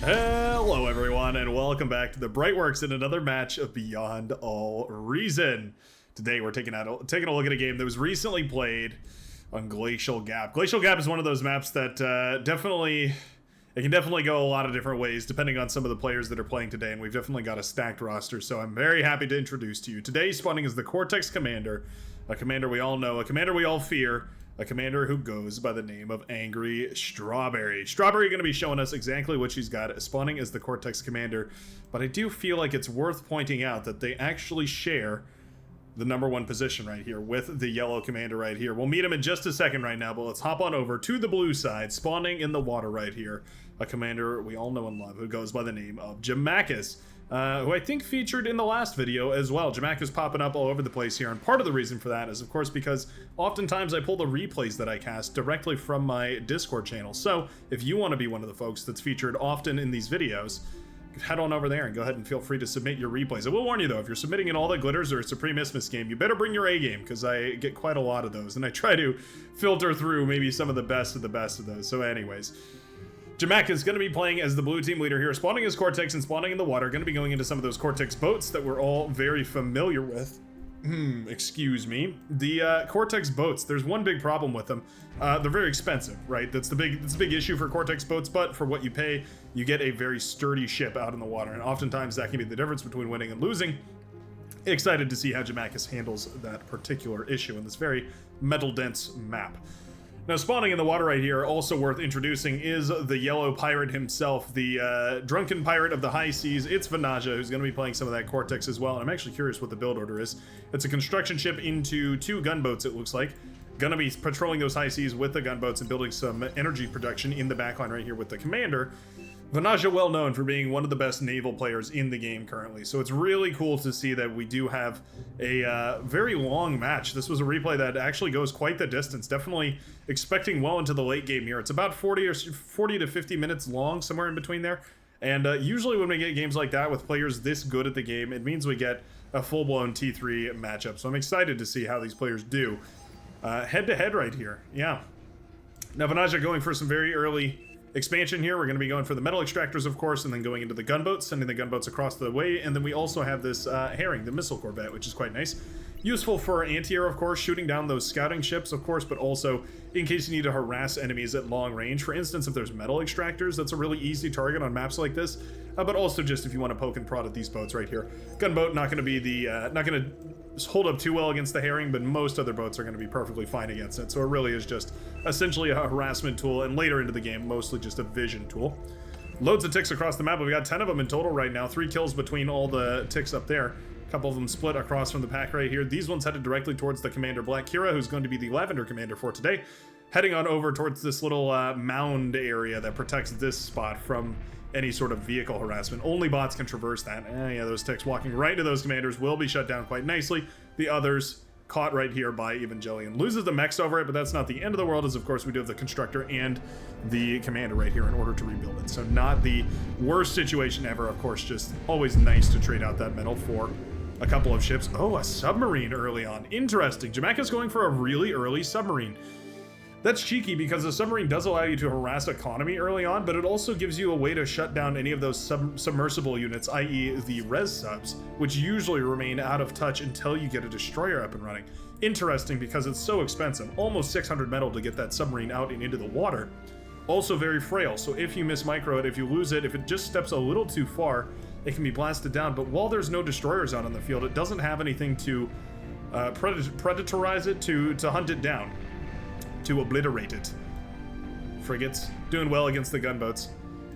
Hello everyone and welcome back to the Brightworks in another match of Beyond All Reason. Today we're taking a look at a game that was recently played on Glacial Gap. Glacial Gap is one of those maps that it can definitely go a lot of different ways depending on some of the players that are playing today, and we've definitely got a stacked roster, so I'm very happy to introduce to you. Today's spawning is the Cortex Commander, a commander we all know, a commander we all fear, a commander who goes by the name of Angry Strawberry. Strawberry going to be showing us exactly what she's got, spawning as the Cortex Commander, but I do feel like it's worth pointing out that they actually share the #1 position right here with the yellow commander right here. We'll meet him in just a second right now, but let's hop on over to the blue side, spawning in the water right here. A commander we all know and love who goes by the name of Jamakis, who I think featured in the last video as well. Jamakis popping up all over the place here, and part of the reason for that is, of course, because oftentimes I pull the replays that I cast directly from my Discord channel. So if you want to be one of the folks that's featured often in these videos, head on over there and go ahead and feel free to submit your replays. I will warn you though, if you're submitting in All That Glitters or a supremacy game, you better bring your A game, because I get quite a lot of those, and I try to filter through maybe some of the best of those. So anyways, Jamak is going to be playing as the blue team leader here, spawning as Cortex and spawning in the water. Going to be going into some of those Cortex boats that we're all very familiar with. Excuse me. The Cortex boats, there's one big problem with them. They're very expensive, right? That's the big issue for Cortex boats, but for what you pay, you get a very sturdy ship out in the water, and oftentimes that can be the difference between winning and losing. Excited to see how Jamakis handles that particular issue in this very metal-dense map. Now, spawning in the water right here, also worth introducing, is the yellow pirate himself, the drunken pirate of the high seas. It's Vanaja, who's going to be playing some of that Cortex as well, and I'm actually curious what the build order is. It's a construction ship into 2 gunboats, it looks like. Gonna be patrolling those high seas with the gunboats and building some energy production in the backline right here with the commander. Vanaja, well known for being one of the best naval players in the game currently, so it's really cool to see that we do have a very long match. This was a replay that actually goes quite the distance, definitely expecting well into the late game here. It's about 40 to 50 minutes long, somewhere in between there, and usually when we get games like that with players this good at the game, it means we get a full-blown T3 matchup, so I'm excited to see how these players do head-to-head right here. Yeah. Now, Vanaja going for some very early expansion here. We're going to be going for the metal extractors, of course, and then going into the gunboats, sending the gunboats across the way, and then we also have this herring, the missile corvette, which is quite nice. Useful for anti-air, of course, shooting down those scouting ships, of course, but also in case you need to harass enemies at long range. For instance, if there's metal extractors, that's a really easy target on maps like this, but also just if you want to poke and prod at these boats right here. Gunboat not going to be the not going to hold up too well against the herring, but most other boats are going to be perfectly fine against it, so it really is just essentially a harassment tool, and later into the game, mostly just a vision tool. Loads of ticks across the map, but we got 10 of them in total right now, 3 kills between all the ticks up there. A couple of them split across from the pack right here. These ones headed directly towards the commander Black Kira, who's going to be the lavender commander for today, heading on over towards this little mound area that protects this spot from any sort of vehicle harassment. Only bots can traverse that. Yeah, those ticks walking right to those commanders will be shut down quite nicely. The others caught right here by Evangelion. Loses the mechs over it, but that's not the end of the world, as of course we do have the constructor and the commander right here in order to rebuild it. So not the worst situation ever, of course, just always nice to trade out that metal for a couple of ships. Oh, a submarine early on. Interesting. Jamaica's going for a really early submarine. That's cheeky because the submarine does allow you to harass economy early on, but it also gives you a way to shut down any of those submersible units, i.e. the res subs, which usually remain out of touch until you get a destroyer up and running. Interesting because it's so expensive, almost 600 metal to get that submarine out and into the water. Also very frail, so if you miss micro it, if you lose it, if it just steps a little too far, it can be blasted down. But while there's no destroyers out on the field, it doesn't have anything to predatorize it, to hunt it down, to obliterate it. Frigates doing well against the gunboats.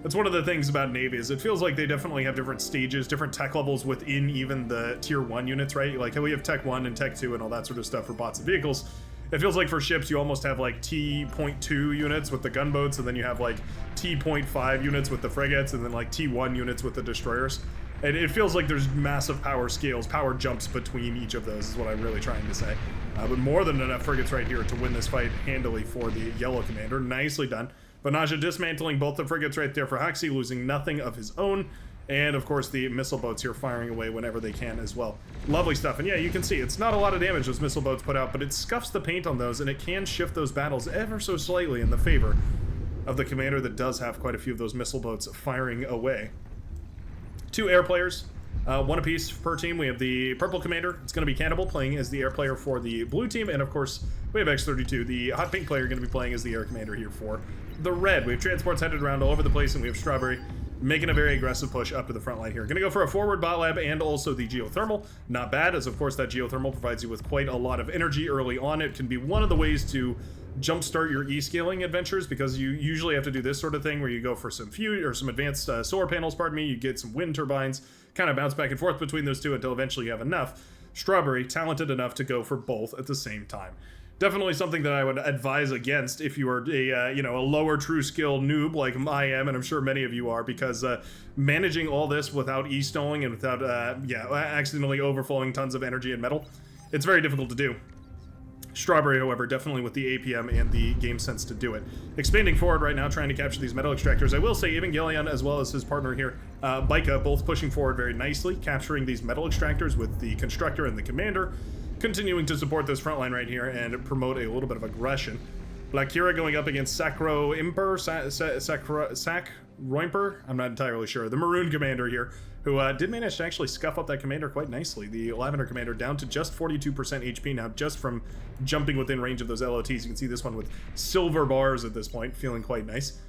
That's one of the things about Navy, is it feels like they definitely have different stages, different tech levels within even the tier 1 units, right? Like how we have tech 1 and tech 2 and all that sort of stuff for bots and vehicles. It feels like for ships you almost have like T.2 units with the gunboats, and then you have like T.5 units with the frigates, and then like T1 units with the destroyers. And it feels like there's massive power scales, power jumps between each of those is what I'm really trying to say. But more than enough frigates right here to win this fight handily for the yellow commander. Nicely done. Vanaja dismantling both the frigates right there for Huxley, losing nothing of his own. And of course the missile boats here firing away whenever they can as well. Lovely stuff. And yeah, you can see it's not a lot of damage those missile boats put out, but it scuffs the paint on those, and it can shift those battles ever so slightly in the favor of the commander that does have quite a few of those missile boats firing away. 2 air players, 1 apiece per team. We have the purple commander. It's going to be Cannibal playing as the air player for the blue team. And of course, we have X-32, the hot pink player, going to be playing as the air commander here for the red. We have transports headed around all over the place, and we have Strawberry making a very aggressive push up to the front line here. Gonna go for a forward bot lab and also the geothermal. Not bad, as of course that geothermal provides you with quite a lot of energy early on. It can be one of the ways to jumpstart your e-scaling adventures, because you usually have to do this sort of thing where you go for some fuse or some advanced solar panels, pardon me, you get some wind turbines, kind of bounce back and forth between those two until eventually you have enough. Strawberry, talented enough to go for both at the same time. Definitely something that I would advise against if you are a a lower true skill noob like I am, and I'm sure many of you are, because managing all this without e-stalling and without accidentally overflowing tons of energy and metal, it's very difficult to do. Strawberry, however, definitely with the APM and the game sense to do it. Expanding forward right now, trying to capture these metal extractors. I will say Evangelion, as well as his partner here, Baika, both pushing forward very nicely, capturing these metal extractors with the constructor and the commander, continuing to support this front line right here and promote a little bit of aggression. Black Kira going up against Sacro Imper, Sac Roimper, I'm not entirely sure. The maroon commander here, who did manage to actually scuff up that commander quite nicely. The lavender commander down to just 42% HP now, just from jumping within range of those LOTs. You can see this one with silver bars at this point, feeling quite nice.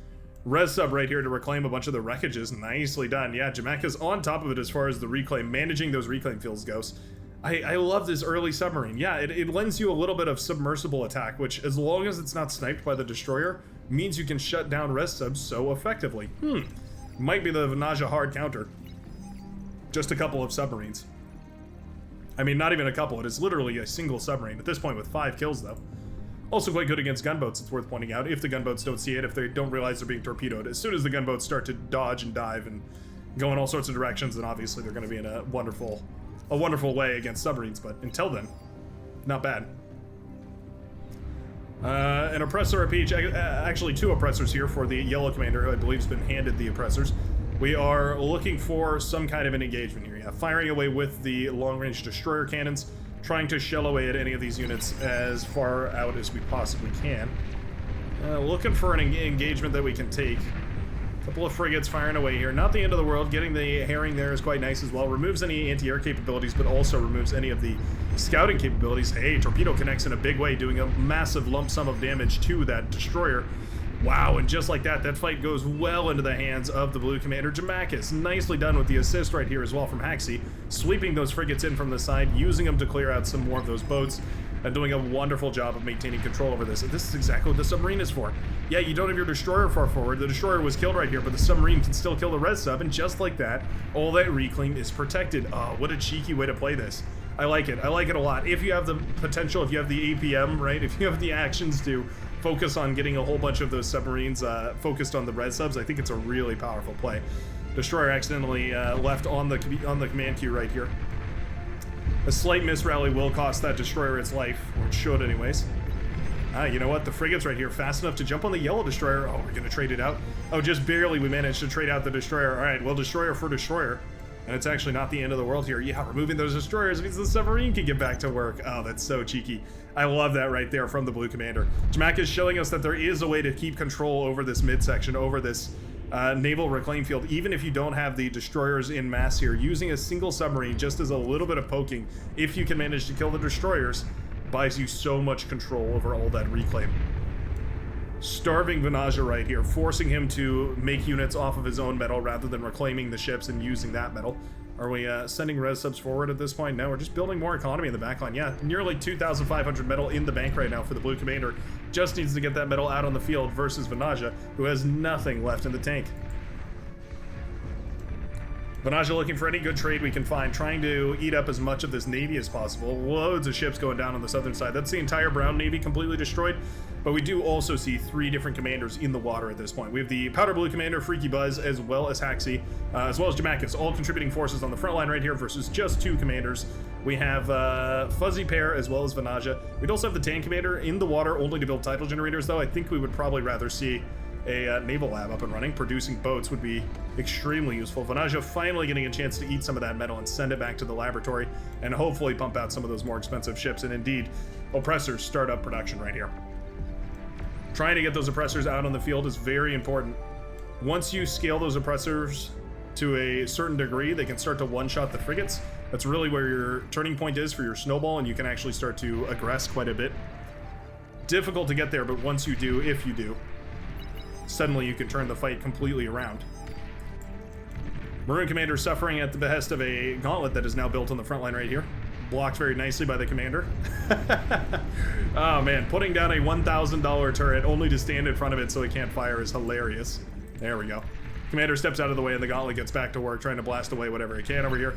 Res sub right here to reclaim a bunch of the wreckages. Nicely done. Yeah, Jamaica's on top of it as far as the reclaim, managing those reclaim fields goes. I love this early submarine. Yeah, it lends you a little bit of submersible attack, which, as long as it's not sniped by the destroyer, means you can shut down res subs so effectively. Might be the Vanaja hard counter. Just a couple of submarines. I mean, not even a couple. It is literally a single submarine. At this point with 5 kills, though. Also quite good against gunboats, it's worth pointing out. If the gunboats don't see it, if they don't realize they're being torpedoed. As soon as the gunboats start to dodge and dive and go in all sorts of directions, then obviously they're going to be in a wonderful way against submarines. But until then, not bad. An oppressor up each. Actually, 2 oppressors here for the yellow commander, who I believe has been handed the oppressors. We are looking for some kind of an engagement here. Yeah, firing away with the long-range destroyer cannons, trying to shell away at any of these units as far out as we possibly can. Looking for an engagement that we can take. A couple of frigates firing away here. Not the end of the world. Getting the herring there is quite nice as well. Removes any anti-air capabilities, but also removes any of the scouting capabilities. Hey, torpedo connects in a big way, doing a massive lump sum of damage to that destroyer. Wow, and just like that, that fight goes well into the hands of the blue commander, Jamakis. Nicely done with the assist right here as well from Haxi, sweeping those frigates in from the side, using them to clear out some more of those boats, and doing a wonderful job of maintaining control over this. And this is exactly what the submarine is for. Yeah, you don't have your destroyer far forward. The destroyer was killed right here, but the submarine can still kill the res sub, and just like that, all that reclaim is protected. Oh, what a cheeky way to play this. I like it. I like it a lot. If you have the potential, if you have the APM, right, if you have the actions to focus on getting a whole bunch of those submarines focused on the res subs, I think it's a really powerful play. Destroyer accidentally left on the command queue right here. A slight misrally will cost that destroyer its life, or it should anyways. You know what? The frigate's right here, fast enough to jump on the yellow destroyer. Oh, we're gonna trade it out. Oh, just barely we managed to trade out the destroyer. All right, well, destroyer for destroyer. And it's actually not the end of the world here. Yeah, removing those destroyers means the submarine can get back to work. Oh, that's so cheeky. I love that right there from the blue commander. Jamak is showing us that there is a way to keep control over this midsection, over this naval reclaim field, even if you don't have the destroyers in mass here. Using a single submarine just as a little bit of poking, if you can manage to kill the destroyers, buys you so much control over all that reclaim. Starving Vanaja right here, forcing him to make units off of his own metal rather than reclaiming the ships and using that metal. Are we sending res subs forward at this point? No, we're just building more economy in the backline. Yeah, nearly 2,500 metal in the bank right now for the blue commander. Just needs to get that metal out on the field versus Vanaja, who has nothing left in the tank. Vanaja looking for any good trade we can find, trying to eat up as much of this navy as possible. Loads of ships going down on the southern side. That's the entire brown navy completely destroyed, but we do also see 3 different commanders in the water at this point. We have the powder blue commander, Freaky Buzz, as well as Haxi, as well as Jamakis, all contributing forces on the front line right here versus just 2 commanders. We have Fuzzy Pear as well as Vanaja. We'd also have the tank commander in the water, only to build tidal generators, though. I think we would probably rather see a naval lab up and running. Producing boats would be extremely useful. Vanaja finally getting a chance to eat some of that metal and send it back to the laboratory and hopefully pump out some of those more expensive ships. And indeed, oppressors start up production right here. Trying to get those oppressors out on the field is very important. Once you scale those oppressors to a certain degree, they can start to one-shot the frigates. That's really where your turning point is for your snowball, and you can actually start to aggress quite a bit. Difficult to get there, but once you do, if you do, suddenly you can turn the fight completely around. Maroon Commander suffering at the behest of a gauntlet that is now built on the front line right here. Blocked very nicely by the commander. Oh man, putting down a $1,000 turret only to stand in front of it so it can't fire is hilarious. There we go. Commander steps out of the way and the gauntlet gets back to work trying to blast away whatever it can over here.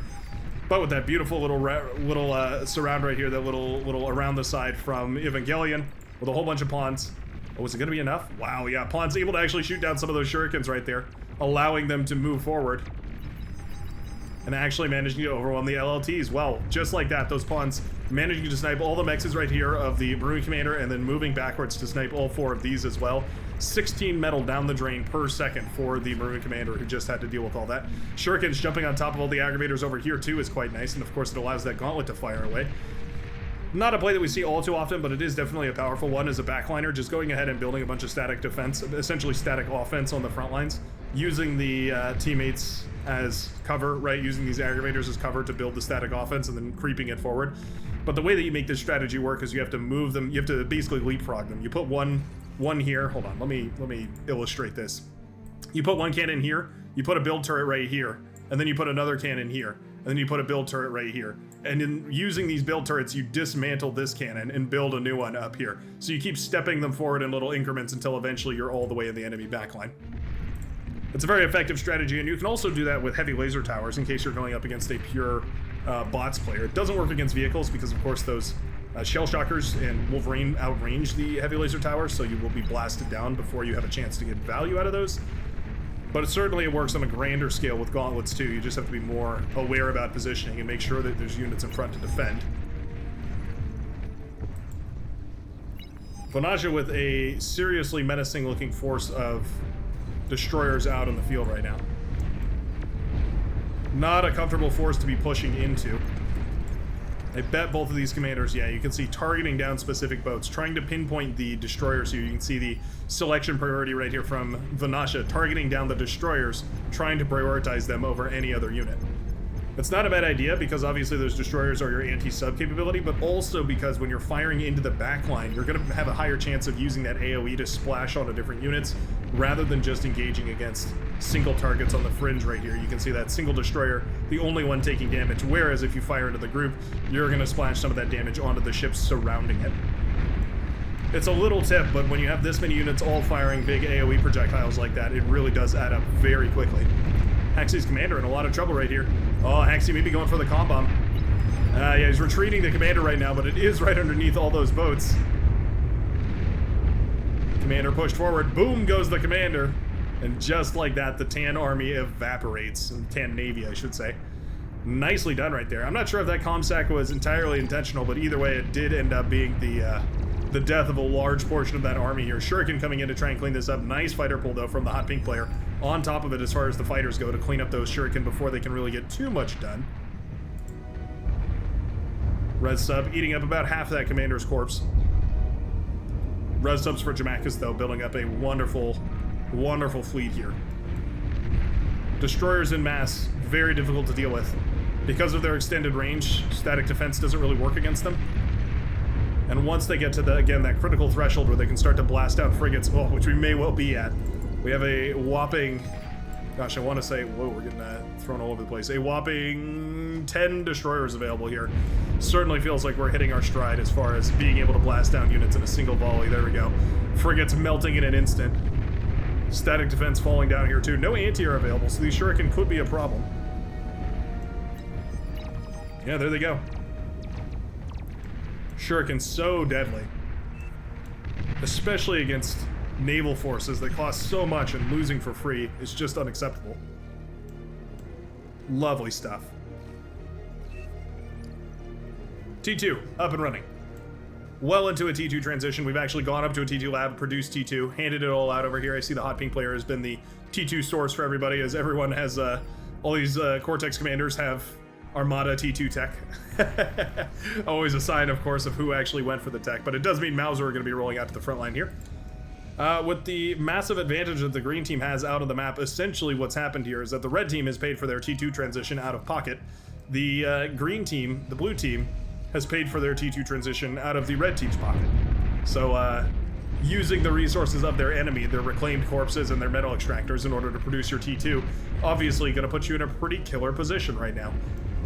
But with that beautiful little surround right here, that little around the side from Evangelion with a whole bunch of pawns. Oh, is it going to be enough? Wow, yeah, pawns able to actually shoot down some of those shurikens right there, allowing them to move forward. And actually managing to overwhelm the LLTs. Well, just like that, those pawns managing to snipe all the mexes right here of the Maroon Commander and then moving backwards to snipe all 4 of these as well. 16 metal down the drain per second for the Maroon Commander who just had to deal with all that. Shurikens jumping on top of all the aggravators over here too is quite nice, and of course it allows that gauntlet to fire away. Not a play that we see all too often, but it is definitely a powerful one as a backliner, just going ahead and building a bunch of static defense, essentially static offense on the front lines, using the teammates as cover, right? Using these aggravators as cover to build the static offense and then creeping it forward. But the way that you make this strategy work is you have to move them, you have to basically leapfrog them. You put one here, hold on, let me illustrate this. You put one cannon here, you put a build turret right here, and then you put another cannon here, and then you put a build turret right here. And in using these build turrets, you dismantle this cannon and build a new one up here. So you keep stepping them forward in little increments until eventually you're all the way in the enemy backline. It's a very effective strategy, and you can also do that with heavy laser towers in case you're going up against a pure bots player. It doesn't work against vehicles because, of course, those shell shockers and Wolverine outrange the heavy laser towers, so you will be blasted down before you have a chance to get value out of those. But certainly it works on a grander scale with gauntlets too. You just have to be more aware about positioning and make sure that there's units in front to defend. Vanasha with a seriously menacing looking force of destroyers out on the field right now. Not a comfortable force to be pushing into. I bet both of these commanders, yeah, you can see targeting down specific boats, trying to pinpoint the destroyers here. You can see the selection priority right here from Vanasha, targeting down the destroyers, trying to prioritize them over any other unit. It's not a bad idea because obviously those destroyers are your anti-sub capability, but also because when you're firing into the backline, you're going to have a higher chance of using that AoE to splash onto different units rather than just engaging against single targets on the fringe right here. You can see that single destroyer, the only one taking damage, whereas if you fire into the group, you're going to splash some of that damage onto the ships surrounding it. It's a little tip, but when you have this many units all firing big AoE projectiles like that, it really does add up very quickly. Haxi's commander in a lot of trouble right here. Oh, Haxi may be going for the comm bomb. Yeah, he's retreating the commander right now, but it is right underneath all those boats. Commander pushed forward. Boom goes the commander. And just like that, the Tan army evaporates. Tan navy, I should say. Nicely done right there. I'm not sure if that comm sack was entirely intentional, but either way, it did end up being the death of a large portion of that army here. Shuriken coming in to try and clean this up. Nice fighter pull, though, from the hot pink player. On top of it, as far as the fighters go, to clean up those Shuriken before they can really get too much done. Red sub eating up about half that commander's corpse. Red subs for Jamaikas, though, building up a wonderful, wonderful fleet here. Destroyers en masse, very difficult to deal with. Because of their extended range, static defense doesn't really work against them. And once they get to, again, that critical threshold where they can start to blast down frigates, which we may well be at, we have a whopping, gosh, I want to say, whoa, we're getting thrown all over the place. A whopping 10 destroyers available here. Certainly feels like we're hitting our stride as far as being able to blast down units in a single volley. There we go. Frigates melting in an instant. Static defense falling down here too. No anti-air available, so these Shuriken could be a problem. Yeah, there they go. Shuriken so deadly. Especially against naval forces that cost so much, and losing for free is just unacceptable. Lovely stuff. T2, up and running. Well into a T2 transition. We've actually gone up to a T2 lab, produced T2, handed it all out over here. I see the hot pink player has been the T2 source for everybody, as everyone has, all these Cortex commanders have Armada T2 tech. Always a sign, of course, of who actually went for the tech, but it does mean Mauser are going to be rolling out to the front line here. With the massive advantage that the green team has out of the map, essentially what's happened here is that the red team has paid for their T2 transition out of pocket. The green team, the blue team, has paid for their T2 transition out of the red team's pocket. So, using the resources of their enemy, their reclaimed corpses and their metal extractors in order to produce your T2, obviously going to put you in a pretty killer position right now.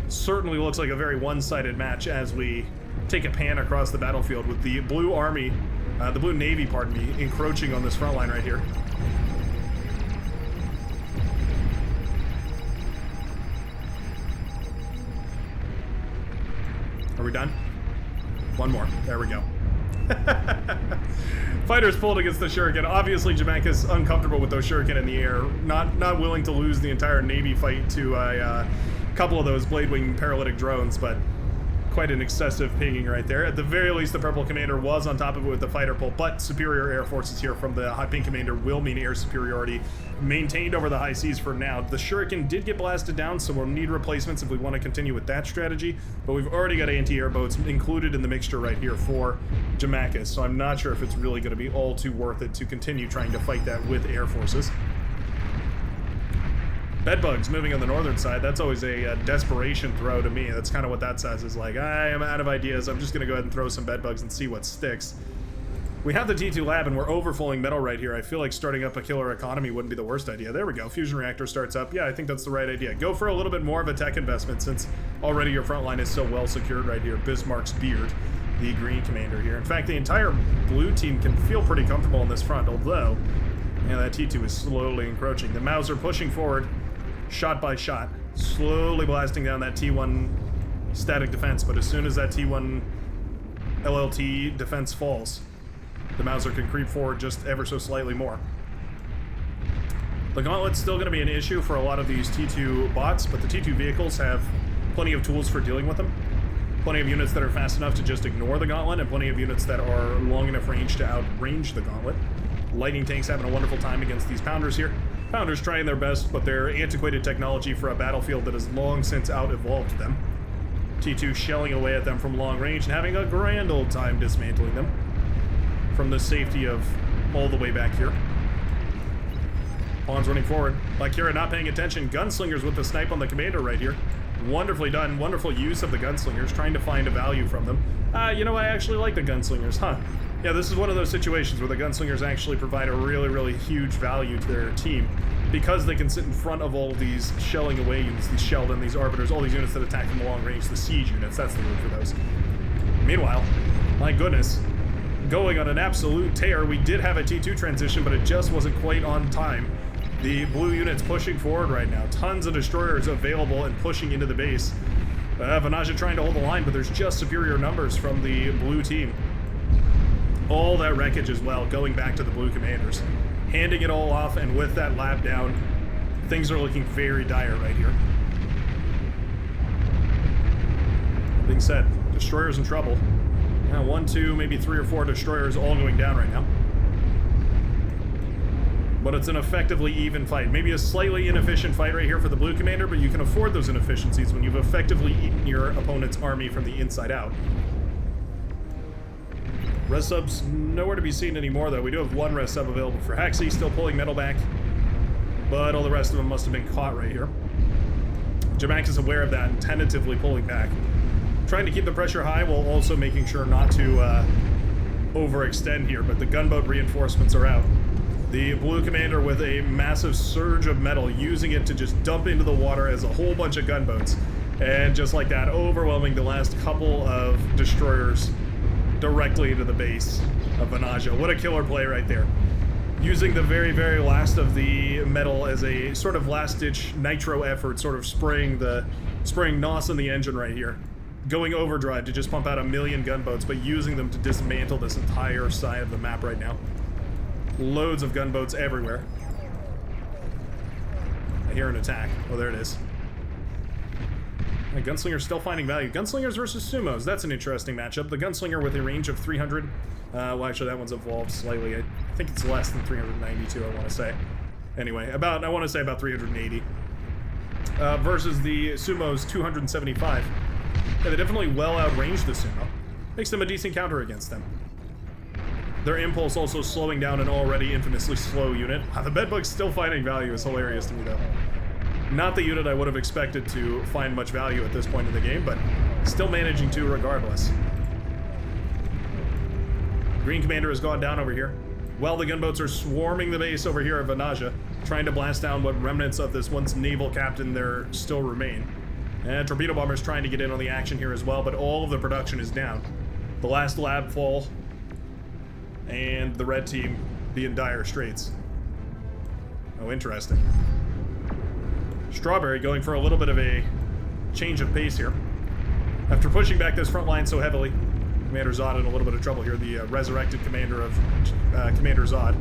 Certainly looks like a very one-sided match as we take a pan across the battlefield with the blue army, the blue navy, pardon me, encroaching on this front line right here. Are we done? One more. There we go. Fighters pulled against the Shuriken. Obviously, Jamaica's uncomfortable with those Shuriken in the air. Not willing to lose the entire Navy fight to a couple of those Blade-Wing paralytic drones, but quite an excessive pinging right there. At the very least, the Purple Commander was on top of it with the fighter pull, but superior air forces here from the Hot Pink Commander will mean air superiority maintained over the high seas for now. The Shuriken did get blasted down, so we'll need replacements if we want to continue with that strategy, but we've already got anti-air boats included in the mixture right here for Jamaica, so I'm not sure if it's really going to be all too worth it to continue trying to fight that with air forces. Bedbugs moving on the northern side, that's always a desperation throw to me. That's kind of what that says, is like, I am out of ideas, I'm just going to go ahead and throw some bedbugs and see what sticks. We have the T2 lab and we're overflowing metal right here. I feel like starting up a killer economy wouldn't be the worst idea. There we go, fusion reactor starts up. Yeah, I think that's the right idea. Go for a little bit more of a tech investment since already your front line is so well secured right here. Bismarck's beard, the green commander here. In fact, the entire blue team can feel pretty comfortable on this front, although, yeah, that T2 is slowly encroaching. The Mauser pushing forward, shot by shot, slowly blasting down that T1 static defense, but as soon as that T1 LLT defense falls, the Mauser can creep forward just ever so slightly more. The Gauntlet's still going to be an issue for a lot of these T2 bots, but the T2 vehicles have plenty of tools for dealing with them. Plenty of units that are fast enough to just ignore the Gauntlet, and plenty of units that are long enough range to outrange the Gauntlet. Lightning tanks having a wonderful time against these Pounders here. Pounders trying their best, but they're antiquated technology for a battlefield that has long since out-evolved them. T2 shelling away at them from long range and having a grand old time dismantling them from the safety of all the way back here. Pawns running forward. Valkyria not paying attention. Gunslingers with the snipe on the commander right here. Wonderfully done. Wonderful use of the gunslingers, trying to find a value from them. You know, I actually like the gunslingers, huh? Yeah, this is one of those situations where the gunslingers actually provide a really, really huge value to their team because they can sit in front of all of these shelling away units, these Sheldon, these Arbiters, all these units that attack from long range, the siege units, that's the word for those. Meanwhile, my goodness, going on an absolute tear. We did have a T2 transition, but it just wasn't quite on time. The blue unit's pushing forward right now. Tons of destroyers available and pushing into the base. Vanaja trying to hold the line, but there's just superior numbers from the blue team. All that wreckage as well, going back to the blue commanders. Handing it all off, and with that lab down, things are looking very dire right here. That being said, destroyers in trouble. Now 1, 2, maybe 3 or 4 destroyers all going down right now. But it's an effectively even fight. Maybe a slightly inefficient fight right here for the blue commander, but you can afford those inefficiencies when you've effectively eaten your opponent's army from the inside out. Res subs nowhere to be seen anymore, though. We do have 1 res sub available for Hexy, still pulling metal back, but all the rest of them must have been caught right here. Jamak is aware of that and tentatively pulling back. Trying to keep the pressure high while also making sure not to overextend here, but the gunboat reinforcements are out. The blue commander with a massive surge of metal, using it to just dump into the water as a whole bunch of gunboats. And just like that, overwhelming the last couple of destroyers directly into the base of Vanaja. What a killer play right there. Using the very, very last of the metal as a sort of last-ditch nitro effort, sort of spraying NOS in the engine right here. Going overdrive to just pump out 1,000,000 gunboats, but using them to dismantle this entire side of the map right now. Loads of gunboats everywhere. I hear an attack. Oh, there it is. Gunslinger's still finding value. Gunslingers versus Sumos. That's an interesting matchup. The Gunslinger with a range of 300. Well, actually, that one's evolved slightly. I think it's less than 392, I want to say. Anyway, I want to say about 380. Versus the Sumo's 275. Yeah, they definitely well outrange the Sumo. Makes them a decent counter against them. Their impulse also slowing down an already infamously slow unit. Wow, the bedbug's still finding value is hilarious to me, though. Not the unit I would have expected to find much value at this point in the game, but still managing to regardless. Green Commander has gone down over here. While the gunboats are swarming the base over here at Vanaja, trying to blast down what remnants of this once naval captain there still remain. And torpedo bombers trying to get in on the action here as well, but all of the production is down. The last lab fall, and the red team be in dire straits. Oh, interesting. Strawberry going for a little bit of a change of pace here. After pushing back this front line so heavily, Commander Zod in a little bit of trouble here, the resurrected commander of Commander Zod.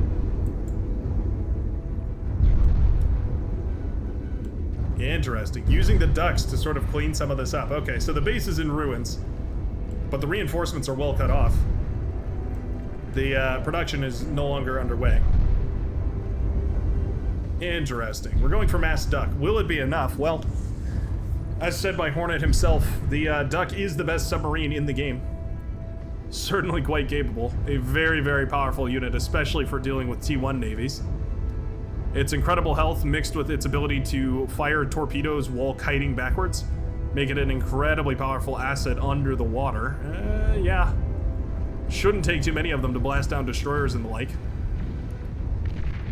Interesting. Using the ducks to sort of clean some of this up. Okay, so the base is in ruins, but the reinforcements are well cut off. The production is no longer underway. Interesting. We're going for mass duck. Will it be enough? Well, as said by Hornet himself, the duck is the best submarine in the game. Certainly quite capable. A very, very powerful unit, especially for dealing with T1 navies. Its incredible health mixed with its ability to fire torpedoes while kiting backwards make it an incredibly powerful asset under the water. Yeah. Shouldn't take too many of them to blast down destroyers and the like.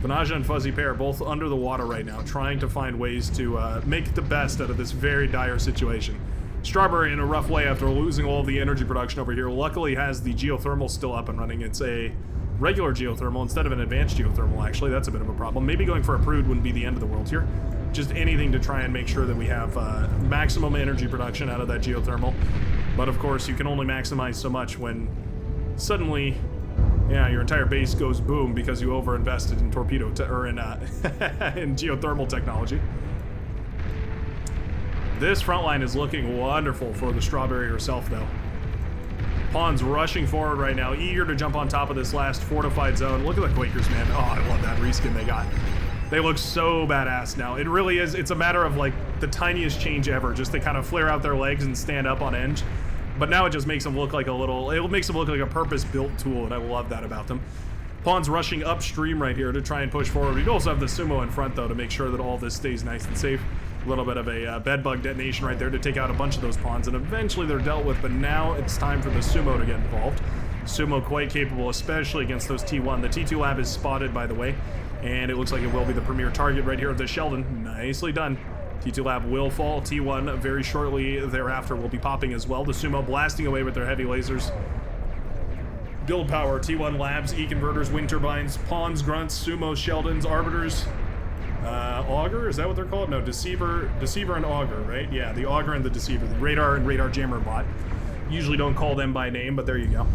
Vanaja and Fuzzy Pear both under the water right now, trying to find ways to make the best out of this very dire situation. Strawberry in a rough way after losing all of the energy production over here. Luckily has the geothermal still up and running. It's a regular geothermal instead of an advanced geothermal, actually. That's a bit of a problem. Maybe going for a prude wouldn't be the end of the world here. Just anything to try and make sure that we have maximum energy production out of that geothermal. But of course, you can only maximize so much when suddenly, yeah, your entire base goes boom because you overinvested in torpedo or in in geothermal technology. This front line is looking wonderful for the Strawberry herself, though. Pawns rushing forward right now, eager to jump on top of this last fortified zone. Look at the Quakers, man. Oh, I love that reskin they got. They look so badass now. It really is. It's a matter of, like, the tiniest change ever. Just they kind of flare out their legs and stand up on end. But now it just makes them look like a little... It makes them look like a purpose-built tool, and I love that about them. Pawns rushing upstream right here to try and push forward. You also have the Sumo in front, though, to make sure that all this stays nice and safe. A little bit of a bedbug detonation right there to take out a bunch of those pawns, and eventually they're dealt with, but now it's time for the Sumo to get involved. Sumo quite capable, especially against those T1. The T2 lab is spotted, by the way, and it looks like it will be the premier target right here of the Sheldon. Nicely done. T2 lab will fall. T1 very shortly thereafter will be popping as well. The Sumo blasting away with their heavy lasers. Build power, T1 labs, E-converters, wind turbines, pawns, grunts, Sumo, Sheldons, arbiters. Auger, is that what they're called? No, Deceiver and Auger, right? Yeah, the Auger and the Deceiver, the radar and radar jammer bot. Usually don't call them by name, but there you go.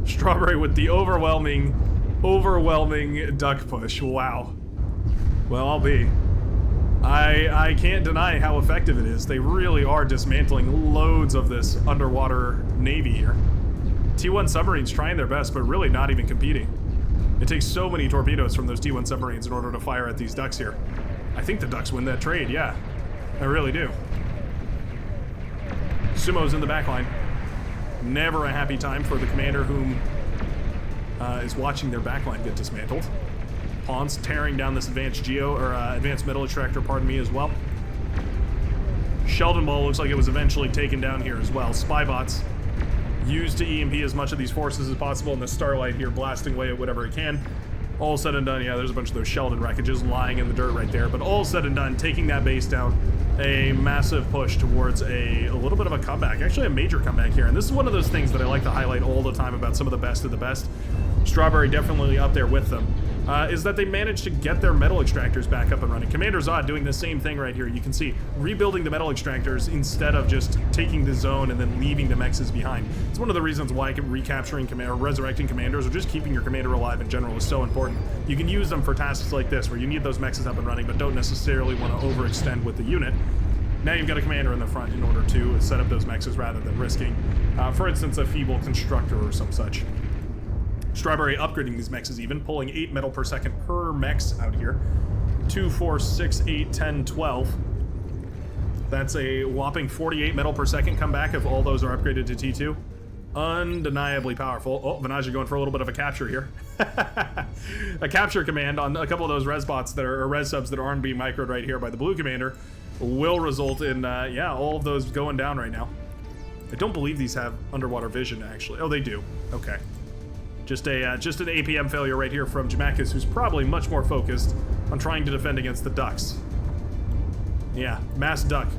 Strawberry with the overwhelming duck push. Wow. Well, I'll be. I can't deny how effective it is. They really are dismantling loads of this underwater navy here. T1 submarines trying their best, but really not even competing. It takes so many torpedoes from those T1 submarines in order to fire at these ducks here. I think the ducks win that trade, yeah. I really do. Sumo's in the back line. Never a happy time for the commander whom is watching their backline get dismantled. Pawns tearing down this advanced advanced metal extractor, pardon me, as well. Sheldon Ball looks like it was eventually taken down here as well. Spy bots used to EMP as much of these forces as possible in the Starlight here, blasting away at whatever it can. All said and done, yeah, there's a bunch of those Sheldon wreckages lying in the dirt right there, but all said and done, taking that base down, a massive push towards a little bit of a comeback, actually a major comeback here, and this is one of those things that I like to highlight all the time about some of the best of the best. Strawberry definitely up there with them. Is that they managed to get their metal extractors back up and running. Commander Zod doing the same thing right here. You can see rebuilding the metal extractors instead of just taking the zone and then leaving the mexes behind. It's one of the reasons why recapturing or resurrecting commanders or just keeping your commander alive in general is so important. You can use them for tasks like this where you need those mexes up and running but don't necessarily want to overextend with the unit. Now you've got a commander in the front in order to set up those mexes rather than risking, for instance, a feeble constructor or some such. Strawberry upgrading these mexes even, pulling 8 metal per second per mex out here. 2, 4, 6, 8, 10, 12. That's a whopping 48 metal per second comeback if all those are upgraded to T2. undeniably powerful. Oh, Vanage going for a little bit of a capture here. A capture command on a couple of those res bots that are, or res subs that aren't being microed right here by the blue commander will result in, yeah, all of those going down right now. I don't believe these have underwater vision, actually. Oh, they do. Okay. Just an APM failure right here from Jamakis, who's probably much more focused on trying to defend against the ducks. Yeah, mass duck.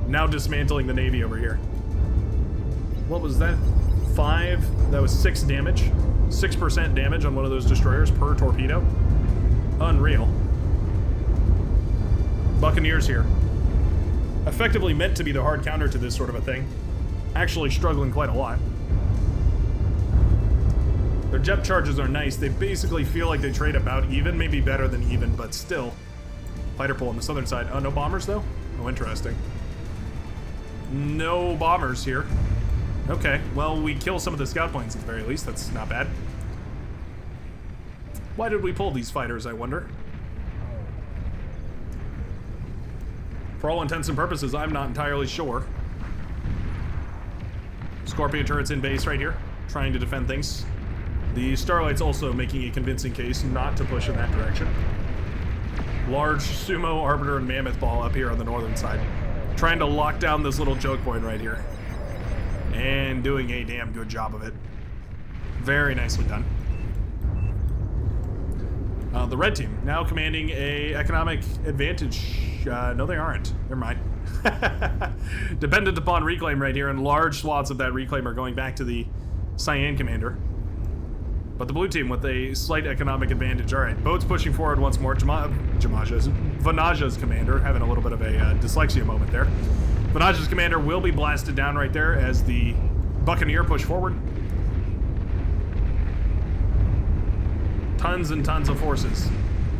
Now dismantling the Navy over here. What was that? 5? That was 6 damage. 6% damage on one of those destroyers per torpedo. Unreal. Buccaneers here. Effectively meant to be the hard counter to this sort of a thing. Actually struggling quite a lot. Their jet charges are nice. They basically feel like they trade about even, maybe better than even, but still. Fighter pull on the southern side. Oh, no bombers though? Oh, interesting. No bombers here. Okay, well, we kill some of the scout planes at the very least. That's not bad. Why did we pull these fighters, I wonder? For all intents and purposes, I'm not entirely sure. Scorpion turrets in base right here, trying to defend things. The Starlight's also making a convincing case not to push in that direction. Large Sumo, Arbiter, and Mammoth Ball up here on the northern side. Trying to lock down this little choke point right here. And doing a damn good job of it. Very nicely done. The red team now commanding a economic advantage. No, they aren't. Never mind. Dependent upon reclaim right here, and large swaths of that reclaim are going back to the Cyan commander. But the blue team with a slight economic advantage. All right, boats pushing forward once more. Vanaja's commander having a little bit of a dyslexia moment there. Vanaja's commander will be blasted down right there as the Buccaneer push forward. Tons and tons of forces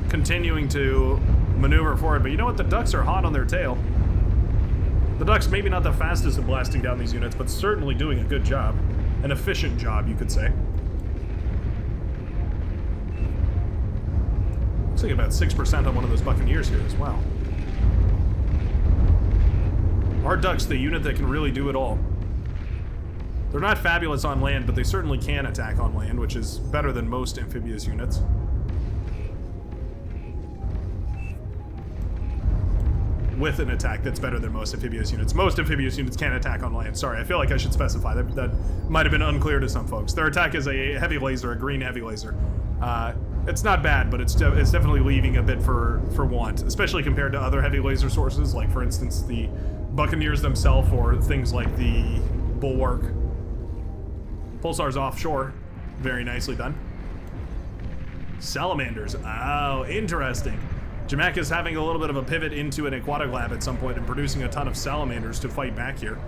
continuing to maneuver forward. But you know what? The Ducks are hot on their tail. The Ducks maybe not the fastest at blasting down these units, but certainly doing a good job. An efficient job, you could say. Looks like about 6% on one of those Buccaneers here as well. Our Ducks, the unit that can really do it all. They're not fabulous on land, but they certainly can attack on land, which is better than most amphibious units. With an attack that's better than most amphibious units. Most amphibious units can attack on land. Sorry, I feel like I should specify. That might have been unclear to some folks. Their attack is a heavy laser, a green heavy laser. It's not bad, but it's definitely leaving a bit for want, especially compared to other heavy laser sources, like, for instance, the Buccaneers themselves, or things like the Bulwark. Pulsar's offshore. Very nicely done. Salamanders. Oh, interesting. Jamak is having a little bit of a pivot into an aquatic lab at some point and producing a ton of salamanders to fight back here.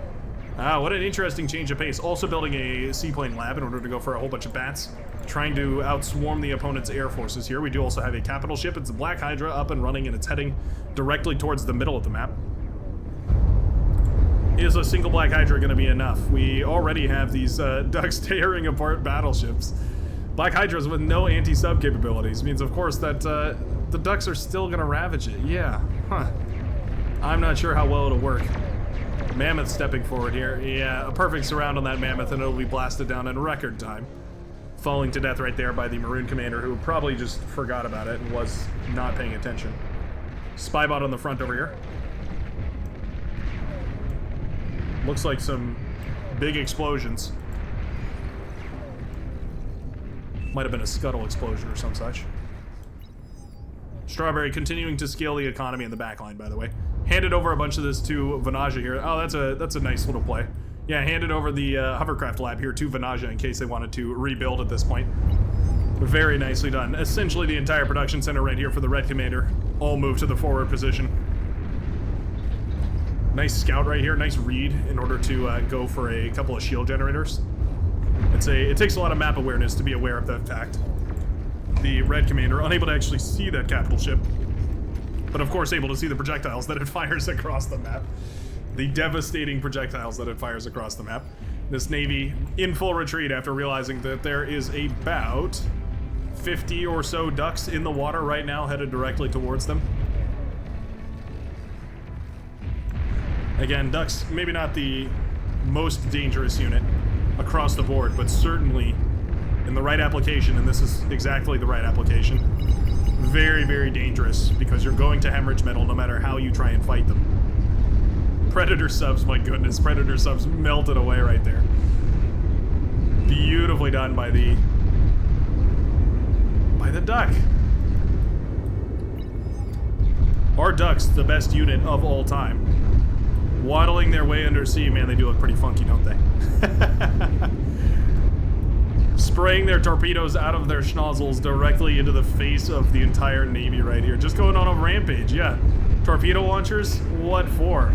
What an interesting change of pace. Also building a seaplane lab in order to go for a whole bunch of bats. Trying to outswarm the opponent's air forces here. We do also have a capital ship. It's a Black Hydra up and running, and it's heading directly towards the middle of the map. Is a single Black Hydra going to be enough? We already have these Ducks tearing apart battleships. Black Hydras with no anti-sub capabilities means, of course, that the Ducks are still going to ravage it. Yeah. Huh. I'm not sure how well it'll work. Mammoth stepping forward here. Yeah, a perfect surround on that Mammoth, and it'll be blasted down in record time. Falling to death right there by the Maroon commander, who probably just forgot about it and was not paying attention. Spybot on the front over here. Looks like some big explosions. Might have been a scuttle explosion or some such. Strawberry continuing to scale the economy in the backline, by the way. Handed over a bunch of this to Vanaja here. Oh, that's a nice little play. Yeah, handed over the hovercraft lab here to Vanaja in case they wanted to rebuild at this point. Very nicely done. Essentially the entire production center right here for the Red Commander. All moved to the forward position. Nice scout right here, nice read in order to go for a couple of shield generators. It takes a lot of map awareness to be aware of that fact. The Red Commander, unable to actually see that capital ship, but of course able to see the projectiles that it fires across the map. The devastating projectiles that it fires across the map. This Navy in full retreat after realizing that there is about 50 or so ducks in the water right now headed directly towards them. Again, ducks, maybe not the most dangerous unit across the board, but certainly in the right application, and this is exactly the right application, very, very dangerous, because you're going to hemorrhage metal no matter how you try and fight them. Predator subs, my goodness, Predator subs melted away right there. Beautifully done by the duck. Our ducks, the best unit of all time. Waddling their way undersea, man, they do look pretty funky, don't they? Spraying their torpedoes out of their schnozzles directly into the face of the entire Navy right here. Just going on a rampage, yeah. Torpedo launchers? What for?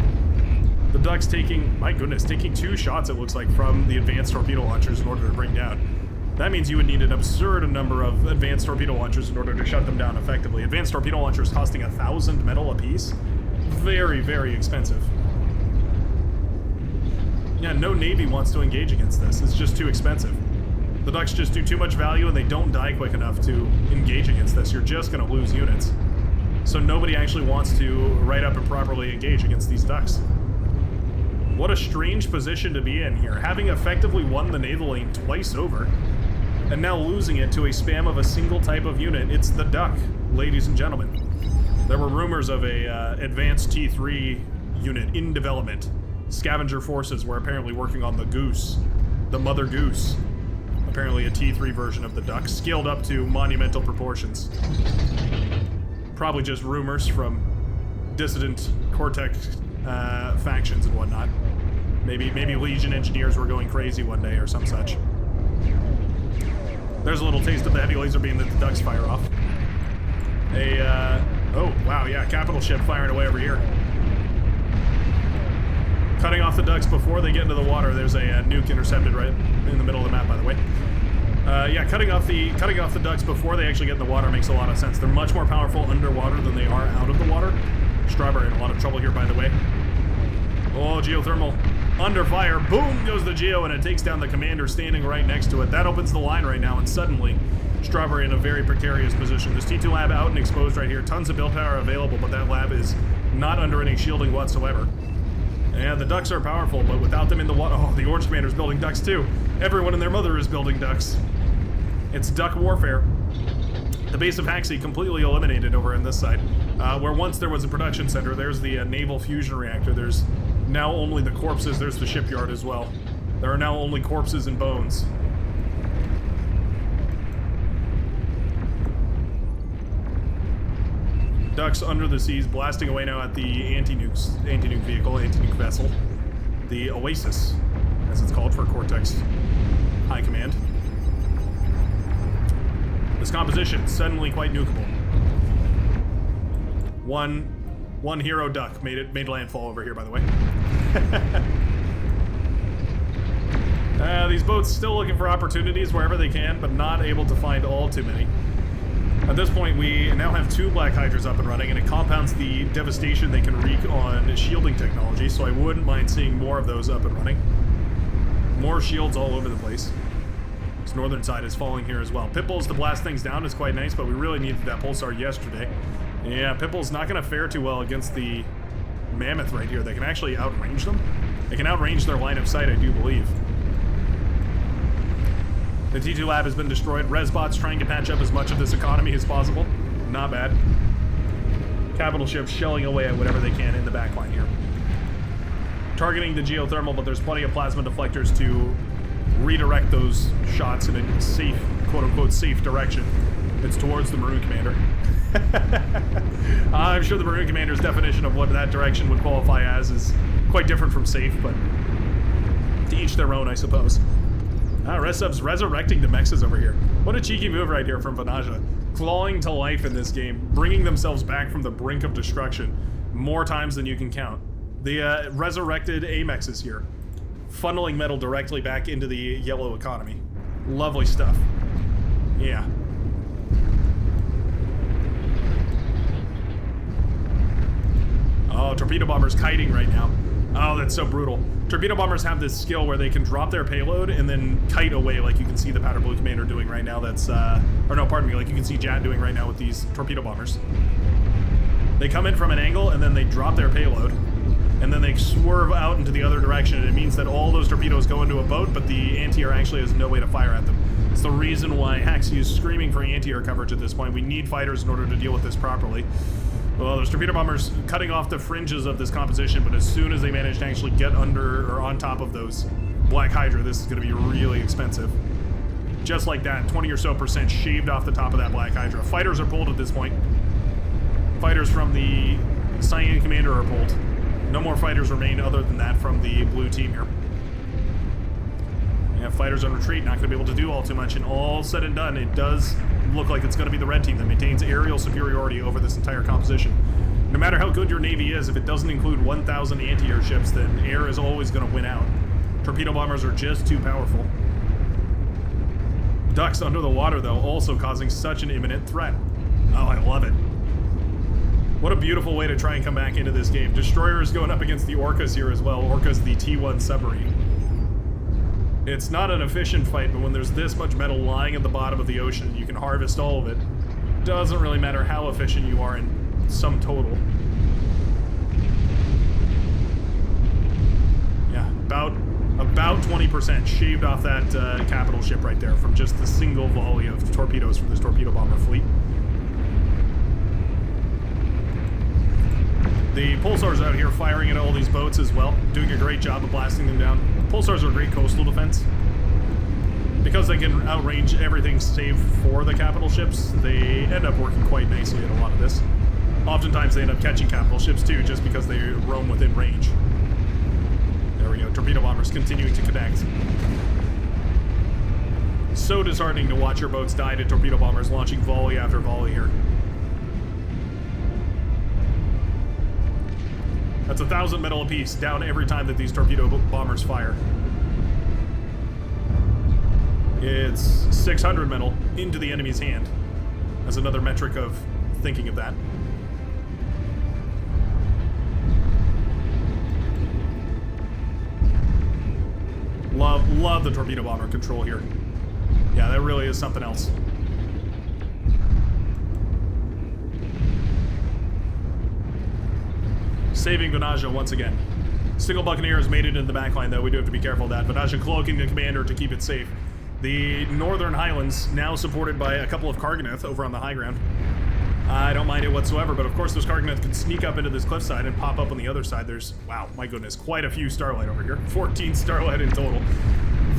The ducks taking, my goodness, taking 2 shots, it looks like, from the advanced torpedo launchers in order to bring down. That means you would need an absurd number of advanced torpedo launchers in order to shut them down effectively. Advanced torpedo launchers costing 1,000 metal apiece. Very, very expensive. Yeah, no Navy wants to engage against this. It's just too expensive. The ducks just do too much value and they don't die quick enough to engage against this. You're just going to lose units. So nobody actually wants to write up and properly engage against these ducks. What a strange position to be in here, having effectively won the naval lane twice over, and now losing it to a spam of a single type of unit. It's the duck, ladies and gentlemen. There were rumors of a advanced T3 unit in development. Scavenger forces were apparently working on the goose, the mother goose. Apparently a T3 version of the duck, scaled up to monumental proportions. Probably just rumors from dissident Cortex factions and whatnot. Maybe Legion engineers were going crazy one day or some such. There's a little taste of the heavy laser beam that the ducks fire off. Oh, wow, yeah, capital ship firing away over here. Cutting off the ducks before they get into the water. There's a nuke intercepted right in the middle of the map, by the way. Yeah, cutting off the ducks before they actually get in the water makes a lot of sense. They're much more powerful underwater than they are out of the water. Strawberry in a lot of trouble here, by the way. Oh, geothermal. Under fire. Boom goes the geo, and it takes down the commander standing right next to it. That opens the line right now, and suddenly, Strawberry in a very precarious position. This T2 lab out and exposed right here. Tons of build power available, but that lab is not under any shielding whatsoever. Yeah, the ducks are powerful, but without them in the water... Oh, the Orange Commander's building ducks, too. Everyone and their mother is building ducks. It's duck warfare. The base of Haxie completely eliminated over on this side. Where once there was a production center, there's the naval fusion reactor. There's now only the corpses. There's the shipyard as well. There are now only corpses and bones. Ducks under the seas, blasting away now at the anti-nuke vehicle, anti-nuke vessel. The Oasis, as it's called for Cortex High Command. This composition, suddenly quite nukeable. One hero duck made landfall over here, by the way. These boats still looking for opportunities wherever they can, but not able to find all too many. At this point, we now have 2 Black Hydras up and running, and it compounds the devastation they can wreak on shielding technology, so I wouldn't mind seeing more of those up and running. More shields all over the place. This northern side is falling here as well. Pitbulls to blast things down is quite nice, but we really needed that pulsar yesterday. Yeah, Pitbull's not going to fare too well against the Mammoth right here. They can actually outrange them. They can outrange their line of sight, I do believe. The T2 lab has been destroyed. Resbots trying to patch up as much of this economy as possible. Not bad. Capital ships shelling away at whatever they can in the backline here. Targeting the geothermal, but there's plenty of plasma deflectors to redirect those shots in a safe, quote-unquote, safe direction. It's towards the Maroon Commander. I'm sure the Maroon Commander's definition of what that direction would qualify as is quite different from safe, but to each their own, I suppose. Resub's resurrecting the mexes over here. What a cheeky move right here from Vanaja. Clawing to life in this game, bringing themselves back from the brink of destruction more times than you can count. The resurrected Amexes here, funneling metal directly back into the yellow economy. Lovely stuff. Yeah. Oh, torpedo bombers kiting right now. Oh, that's so brutal. Torpedo bombers have this skill where they can drop their payload and then kite away, like you can see the Powder Blue Commander doing right now. That's, or no, pardon me, like you can see Jad doing right now with these torpedo bombers. They come in from an angle and then they drop their payload. and then they swerve out into the other direction, and it means that all those torpedoes go into a boat, but the anti-air actually has no way to fire at them. It's the reason why Haxie is screaming for anti-air coverage at this point. We need fighters in order to deal with this properly. Well, there's torpedo bombers cutting off the fringes of this composition, but as soon as they manage to actually get under or on top of those Black Hydra, this is going to be really expensive. Just like that, 20 or so % shaved off the top of that Black Hydra. Fighters are pulled at this point. Fighters from the Cyan Commander are pulled. No more fighters remain other than that from the blue team here. Yeah, fighters on retreat, not going to be able to do all too much, and all said and done, it does look like it's going to be the red team that maintains aerial superiority over this entire composition. No matter how good your navy is, if it doesn't include 1,000 anti-air ships, then air is always going to win out. Torpedo bombers are just too powerful. Ducks under the water, though, also causing such an imminent threat. Oh, I love it. What a beautiful way to try and come back into this game. Destroyers going up against the Orcas here as well. Orcas, the T1 submarine. It's not an efficient fight, but when there's this much metal lying at the bottom of the ocean, you can harvest all of it. Doesn't really matter how efficient you are in sum total. Yeah, about 20% shaved off that capital ship right there from just the single volley of torpedoes from this torpedo bomber fleet. The Pulsars out here firing at all these boats as well, doing a great job of blasting them down. Pulsars are great coastal defense. Because they can outrange everything save for the capital ships, they end up working quite nicely at a lot of this. Oftentimes they end up catching capital ships too, just because they roam within range. There we go, torpedo bombers continuing to connect. So disheartening to watch your boats die to torpedo bombers launching volley after volley here. That's 1,000 metal apiece down every time that these torpedo bombers fire. It's 600 metal into the enemy's hand. That's another metric of thinking of that. Love the torpedo bomber control here. Yeah, that really is something else. Saving Venaja once again. Single Buccaneer has made it in the backline, though. We do have to be careful of that. Venaja cloaking the commander to keep it safe. The Northern Highlands now supported by a couple of Karganeth over on the high ground. I don't mind it whatsoever, but of course those Karganeth can sneak up into this cliffside and pop up on the other side. There's, wow, my goodness, quite a few Starlight over here. 14 Starlight in total.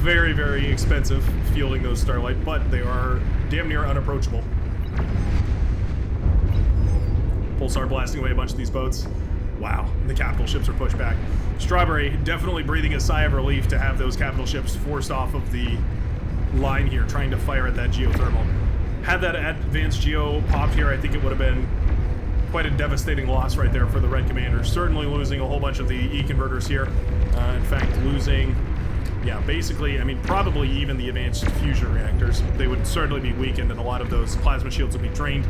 Very, very expensive fielding those Starlight, but they are damn near unapproachable. Pulsar blasting away a bunch of these boats. Wow, the capital ships are pushed back. Strawberry definitely breathing a sigh of relief to have those capital ships forced off of the line here, trying to fire at that geothermal. Had that advanced geo popped here, I think it would have been quite a devastating loss right there for the Red Commander. Certainly losing a whole bunch of the E-converters here. In fact, losing, yeah, basically, I mean, probably even the advanced fusion reactors. They would certainly be weakened, and a lot of those plasma shields would be drained,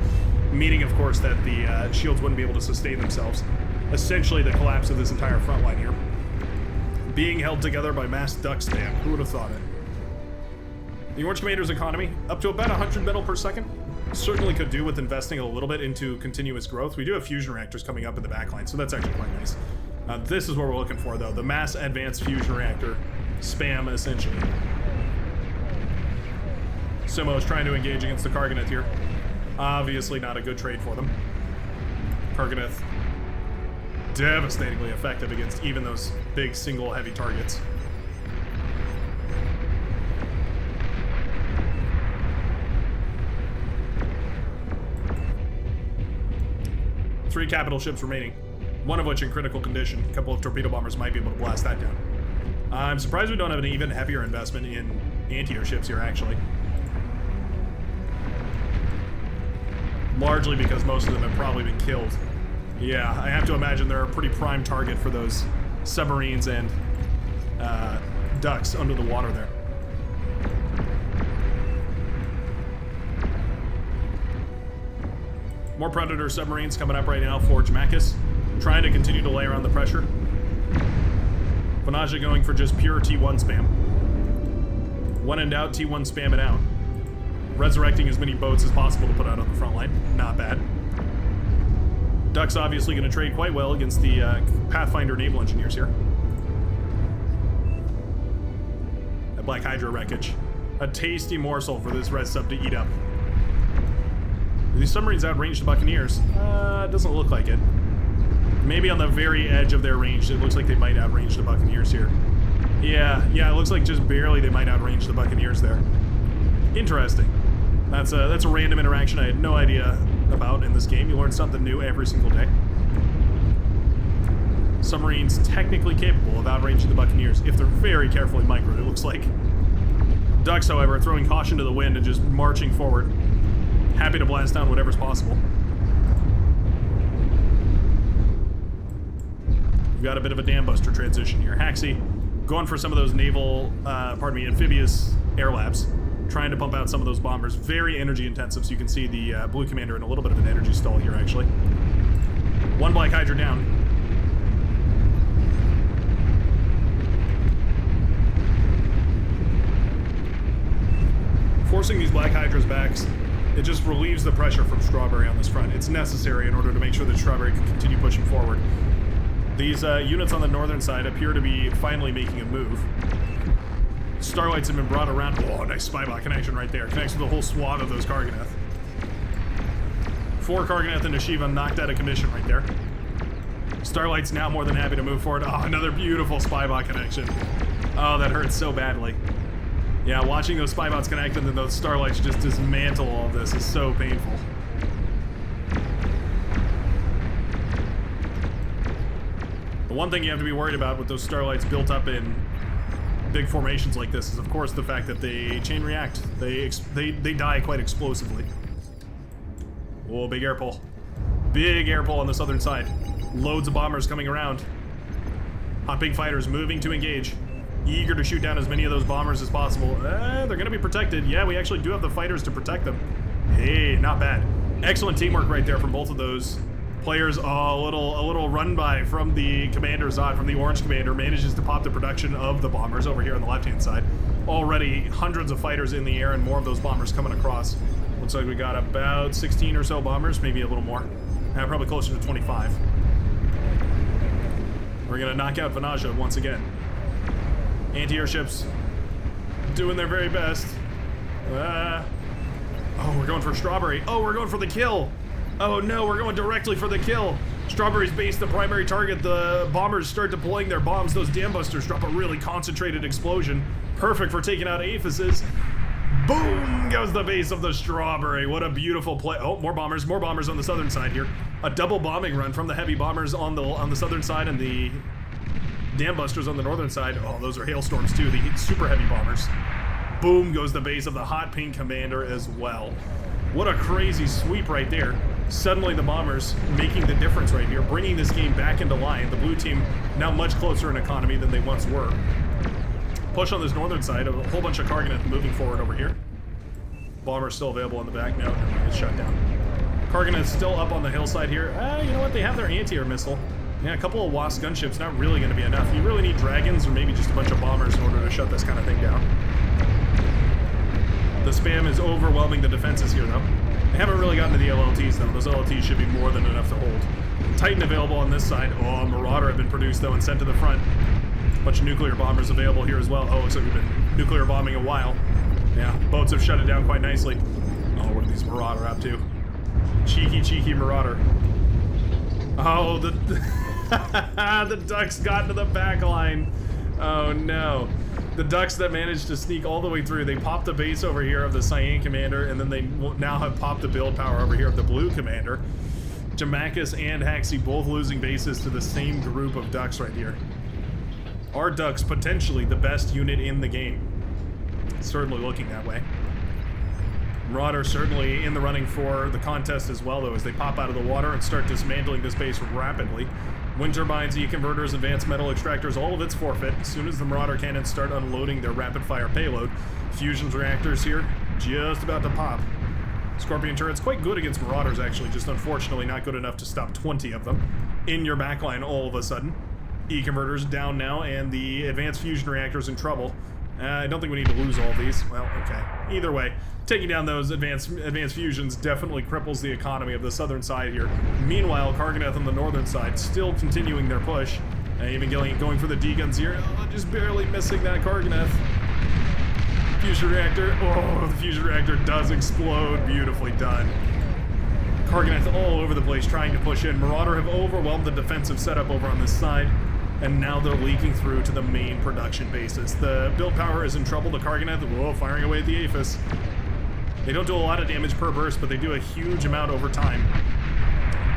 meaning, of course, that the shields wouldn't be able to sustain themselves. Essentially the collapse of this entire front line here. Being held together by massed duck spam. Who would have thought it? The Orange Commander's economy, up to about 100 metal per second. Certainly could do with investing a little bit into continuous growth. We do have fusion reactors coming up in the backline, so that's actually quite nice. This is what we're looking for, though. The mass advanced fusion reactor spam, essentially. Sumo is trying to engage against the Karganeth here. Obviously not a good trade for them. Karganeth devastatingly effective against even those big single heavy targets. Three capital ships remaining, one of which in critical condition. A couple of torpedo bombers might be able to blast that down. I'm surprised we don't have an even heavier investment in anti-air ships here, actually. Largely because most of them have probably been killed. Yeah, I have to imagine they're a pretty prime target for those submarines and ducks under the water there. More Predator submarines coming up right now for Jamakis, trying to continue to lay around the pressure. Venaja going for just pure T1 spam. When in doubt, T1 spam it out. Resurrecting as many boats as possible to put out on the front line. Not bad. Duck's obviously going to trade quite well against the Pathfinder naval engineers here. That Black Hydra wreckage. A tasty morsel for this red sub to eat up. Do these submarines outrange the Buccaneers? Doesn't look like it. Maybe on the very edge of their range, it looks like they might outrange the Buccaneers here. Yeah, it looks like just barely they might outrange the Buccaneers there. Interesting. That's a random interaction I had no idea about in this game. You learn something new every single day. Submarines technically capable of outranging the Buccaneers if they're very carefully microed, it looks like. Ducks, however, throwing caution to the wind and just marching forward. Happy to blast down whatever's possible. We've got a bit of a dam buster transition here. Haxie going for some of those naval, amphibious air labs. Trying to pump out some of those bombers. Very energy intensive, so you can see the Blue Commander in a little bit of an energy stall here, actually. One Black Hydra down. Forcing these Black Hydras back, it just relieves the pressure from Strawberry on this front. It's necessary in order to make sure that Strawberry can continue pushing forward. These units on the northern side appear to be finally making a move. Starlights have been brought around. Oh, nice spybot connection right there. Connects with the whole swath of those Karganeth. 4 Karganeth and Shiva knocked out of commission right there. Starlight's now more than happy to move forward. Oh, another beautiful spybot connection. Oh, that hurts so badly. Yeah, watching those spybots connect and then those Starlights just dismantle all of this is so painful. The one thing you have to be worried about with those Starlights built up in big formations like this is, of course, the fact that they chain react. They die quite explosively. Whoa, big air pull. Big air pull on the southern side. Loads of bombers coming around. Hot pink fighters moving to engage. Eager to shoot down as many of those bombers as possible. They're going to be protected. Yeah, we actually do have the fighters to protect them. Hey, not bad. Excellent teamwork right there from both of those players. Oh, a little run by from the commander Zod, from the orange commander, manages to pop the production of the bombers over here on the left-hand side. Already hundreds of fighters in the air and more of those bombers coming across. Looks like we got about 16 or so bombers, maybe a little more. Probably closer to 25. We're gonna knock out Vanaja once again. Anti-airships doing their very best. Oh, we're going for Strawberry. Oh, we're going for the kill. Oh no, we're going directly for the kill. Strawberry's base, the primary target. The bombers start deploying their bombs. Those dam busters drop a really concentrated explosion. Perfect for taking out Aphises. Boom goes the base of the Strawberry. What a beautiful play. Oh, more bombers on the southern side here. A double bombing run from the heavy bombers on the southern side and the dam busters on the northern side. Oh, those are hailstorms too, the super heavy bombers. Boom goes the base of the hot pink commander as well. What a crazy sweep right there. Suddenly the bombers making the difference right here, bringing this game back into line. The blue team now much closer in economy than they once were. Push on this northern side, a whole bunch of Karganeth moving forward over here. Bomber's still available on the back. No, it's shut down. Karganeth's still up on the hillside here. You know what? They have their anti-air missile. Yeah, a couple of Wasp gunships, not really going to be enough. You really need dragons or maybe just a bunch of bombers in order to shut this kind of thing down. The spam is overwhelming the defenses here, though. They haven't really gotten to the LLTs, though. Those LLTs should be more than enough to hold. Titan available on this side. Oh, Marauder have been produced, though, and sent to the front. Bunch of nuclear bombers available here as well. Oh, looks like we've been nuclear bombing a while. Yeah, boats have shut it down quite nicely. Oh, what are these Marauder up to? Cheeky Marauder. Oh, the Ducks got into the back line. Oh, no. The Ducks that managed to sneak all the way through, they popped the base over here of the Cyan Commander, and then they now have popped the build power over here of the Blue Commander. Jamakis and Haxie both losing bases to the same group of Ducks right here. Are Ducks potentially the best unit in the game? It's certainly looking that way. Marauder certainly in the running for the contest as well, though, as they pop out of the water and start dismantling this base rapidly. Wind turbines, E-converters, advanced metal extractors, all of it's forfeit. As soon as the Marauder cannons start unloading their rapid-fire payload, fusion reactors here, just about to pop. Scorpion turrets, quite good against Marauders, actually, just unfortunately not good enough to stop 20 of them in your backline all of a sudden. E-converters down now, and the advanced fusion reactors in trouble. I don't think we need to lose all these. Well, okay. Either way, taking down those advanced fusions definitely cripples the economy of the southern side here. Meanwhile, Karganeth on the northern side still continuing their push. Even going for the D-guns here. Oh, just barely missing that Karganeth. Fusion reactor. Oh, the fusion reactor does explode. Beautifully done. Karganeth all over the place trying to push in. Marauder have overwhelmed the defensive setup over on this side, and now they're leaking through to the main production bases. The build power is in trouble. The Karganeth, whoa, firing away at the Aphis. They don't do a lot of damage per burst, but they do a huge amount over time.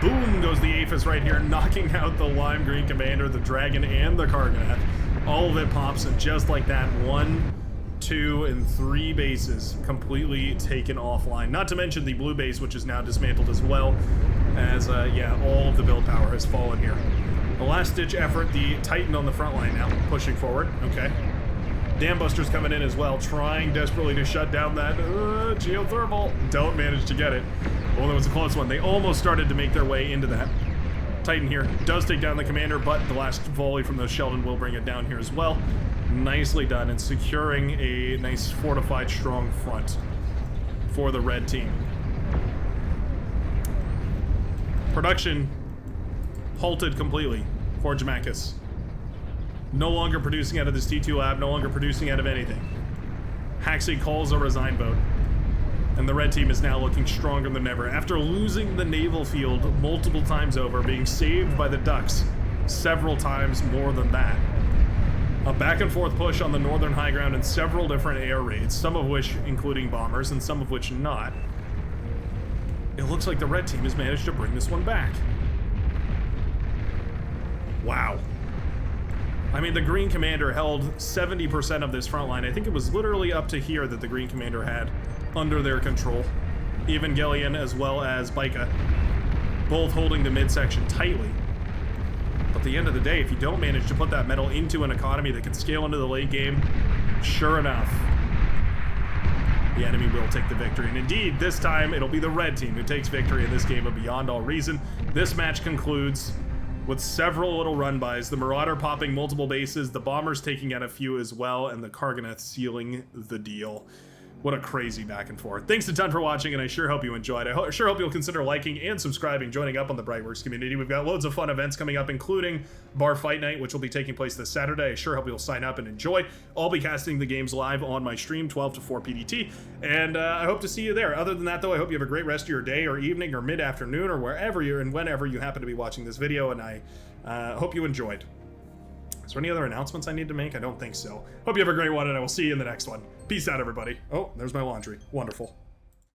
Boom goes the Aphis right here, knocking out the lime green commander, the dragon, and the Karganeth. All of it pops, and just like that, 1, 2, and 3 bases completely taken offline. Not to mention the blue base, which is now dismantled as well, as, yeah, all of the build power has fallen here. The last-ditch effort, the Titan on the front line now, pushing forward. Okay. Dam Busters coming in as well, trying desperately to shut down that geothermal. Don't manage to get it. Well, that was a close one. They almost started to make their way into that. Titan here does take down the commander, but the last volley from those Sheldon will bring it down here as well. Nicely done, and securing a nice fortified, strong front for the red team. Production halted completely for Jamakis. No longer producing out of this T2 lab, no longer producing out of anything. Haxie calls a resign vote, and the red team is now looking stronger than ever. After losing the naval field multiple times over, being saved by the Ducks several times more than that. A back and forth push on the northern high ground and several different air raids, some of which including bombers and some of which not. It looks like the red team has managed to bring this one back. Wow. I mean, the Green Commander held 70% of this front line. I think it was literally up to here that the Green Commander had under their control. Evangelion as well as Baika, both holding the midsection tightly. But at the end of the day, if you don't manage to put that metal into an economy that can scale into the late game, sure enough, the enemy will take the victory. And indeed, this time, it'll be the red team who takes victory in this game of Beyond All Reason. This match concludes with several little run-bys, the Marauder popping multiple bases, the Bombers taking out a few as well, and the Karganeth sealing the deal. What a crazy back and forth. Thanks a ton for watching, and I sure hope you enjoyed. I sure hope you'll consider liking and subscribing, joining up on the Brightworks community. We've got loads of fun events coming up, including Bar Fight Night, which will be taking place this Saturday. I sure hope you'll sign up and enjoy. I'll be casting the games live on my stream, 12 to 4 PDT, and I hope to see you there. Other than that, though, I hope you have a great rest of your day or evening or mid-afternoon or wherever you're and whenever you happen to be watching this video, and I hope you enjoyed. Is there any other announcements I need to make? I don't think so. Hope you have a great one, and I will see you in the next one. Peace out, everybody. Oh, there's my laundry. Wonderful.